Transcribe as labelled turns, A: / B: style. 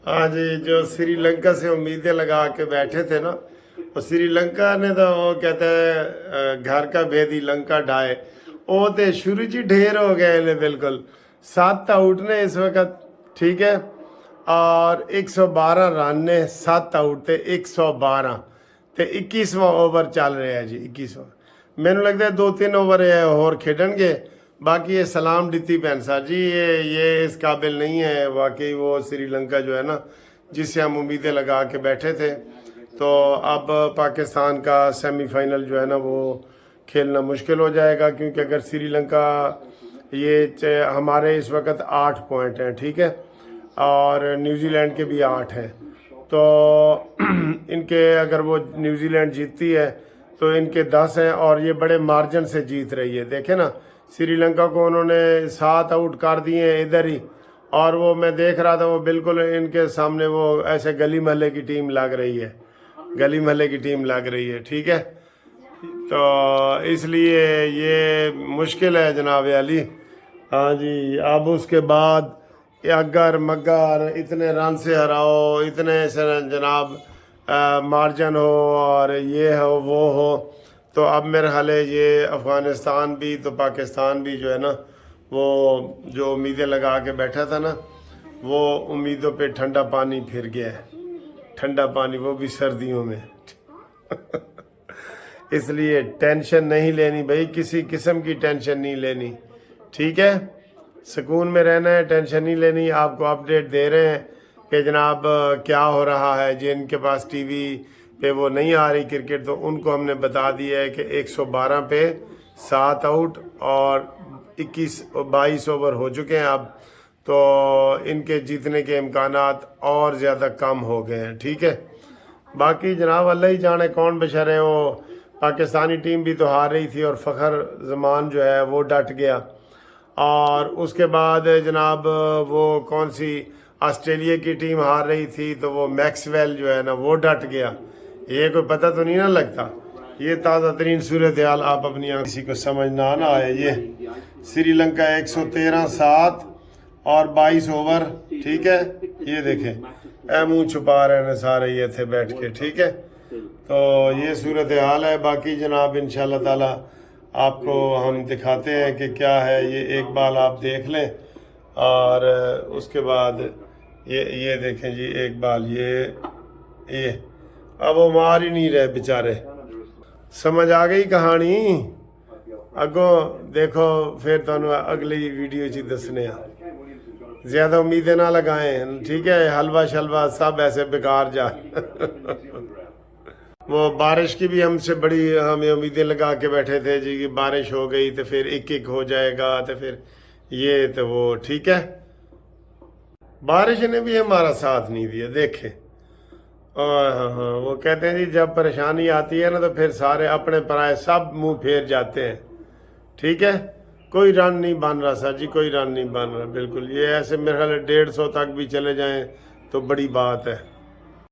A: हाँ जी, जो श्रीलंका से उम्मीदें लगा के बैठे थे ना, और श्रीलंका ने तो वो कहते हैं घर का भेदी लंका ढाए, वो तो शुरू जी ढेर हो गए ने बिल्कुल। 7 आउट ने इस वक्त, ठीक है, और 112 रन ने, 7 आउट थे 112 ਤੇ 21ਵਾਂ ਓਵਰ ਚੱਲ ਰਿਹਾ ਜੀ। 21ਵਾਂ ਮੈਨੂੰ ਲੱਗਦਾ 2-3 ਓਵਰ ਹੋਰ ਖੇਡਣਗੇ, बाकी ये सलाम डिती पेंसर जी, ये इस काबिल नहीं है वाकई। वो श्रीलंका जो है ना, जिससे हम उम्मीदें लगा के बैठे थे, तो अब पाकिस्तान का सेमीफाइनल जो है ना वो खेलना मुश्किल हो जाएगा, क्योंकि अगर श्रीलंका ये हमारे इस वक्त 8 पॉइंट हैं, ठीक है, और न्यूजीलैंड के भी 8 हैं, तो इनके अगर वो न्यूजीलैंड जीतती है तो इनके 10 हैं, और ये बड़े मार्जिन से जीत रही है। देखें ना, श्रीलंका को उन्होंने 7 आउट कर दिए हैं इधर ही, और वो मैं देख रहा था वो बिल्कुल इनके सामने वो ऐसे गली महल्ले की टीम लग रही है, गली महल्ले की टीम लग रही है, ठीक है। तो इसलिए ये मुश्किल है जनाब अली। हाँ जी, अब उसके बाद अगर मगर इतने रन से हराओ, इतने से जनाब मार्जिन हो, और ये हो वो हो, तो अब मेरे ख्याल है ये अफ़गानिस्तान भी तो पाकिस्तान भी जो है ना, वो जो उम्मीदें लगा के बैठा था ना, वो उम्मीदों पे ठंडा पानी फिर गया है, ठंडा पानी, वो भी सर्दियों में। इसलिए टेंशन नहीं लेनी भाई, किसी किस्म की टेंशन नहीं लेनी, ठीक है, सुकून में रहना है, टेंशन नहीं लेनी। आपको अपडेट दे रहे हैं कि जनाब क्या हो रहा है। जिनके पास टीवी पे वो नहीं आ रही क्रिकेट, तो उनको हमने बता दिया है कि 112 पे 7 आउट और 22 ओवर हो चुके हैं अब, तो इनके जीतने के इम्कानात और ज़्यादा कम हो गए हैं, ठीक है। बाकी जनाब अल्लाह ही जाने कौन बेचारे, वो पाकिस्तानी टीम भी तो हार रही थी, और फ़खर जमान जो है वो डट गया, और उसके बाद जनाब वो कौन सी ऑस्ट्रेलिया की टीम हार रही थी, तो वो मैक्सवेल जो है ना वो डट गया। ये कोई पता तो नहीं ना लगता। ये ताज़ा तरीन सूरत हाल आप अपनी आँख किसी को समझ ना आए। ये श्रीलंका 113 7 और 22 ओवर, ठीक है, ये देखें मुँह छुपा रहे हैं सारे ये थे बैठ के, ठीक है। तो ये सूरत हाल है। बाकी जनाब इंशाल्लाह ताला आपको हम दिखाते हैं कि क्या है। ये एक बाल आप देख लें, और उसके बाद ये देखें जी, एक बाल ये अब वो मार ही नहीं रहे बेचारे। समझ आ गई कहानी? अगों देखो फिर तुहानू अगली वीडियो च दसने ज़्यादा उम्मीदें ना लगाएं, ठीक है। हलवा शलवा सब ऐसे बेकार जा वो बारिश की भी हमसे बड़ी हमें उम्मीदें लगा के बैठे थे जी कि बारिश हो गई तो फिर एक हो जाएगा, तो फिर ये तो वो, ठीक है। बारिश ने भी हमारा साथ नहीं दिया, देखे। हाँ, वो कहते हैं जी जब परेशानी आती है ना, तो फिर सारे अपने पराए सब मुंह फेर जाते हैं, ठीक है। कोई रन नहीं बन रहा सर जी, कोई रन नहीं बन रहा, बिल्कुल। ये ऐसे मेरे ख्याल 150 तक भी चले जाएं तो बड़ी बात है।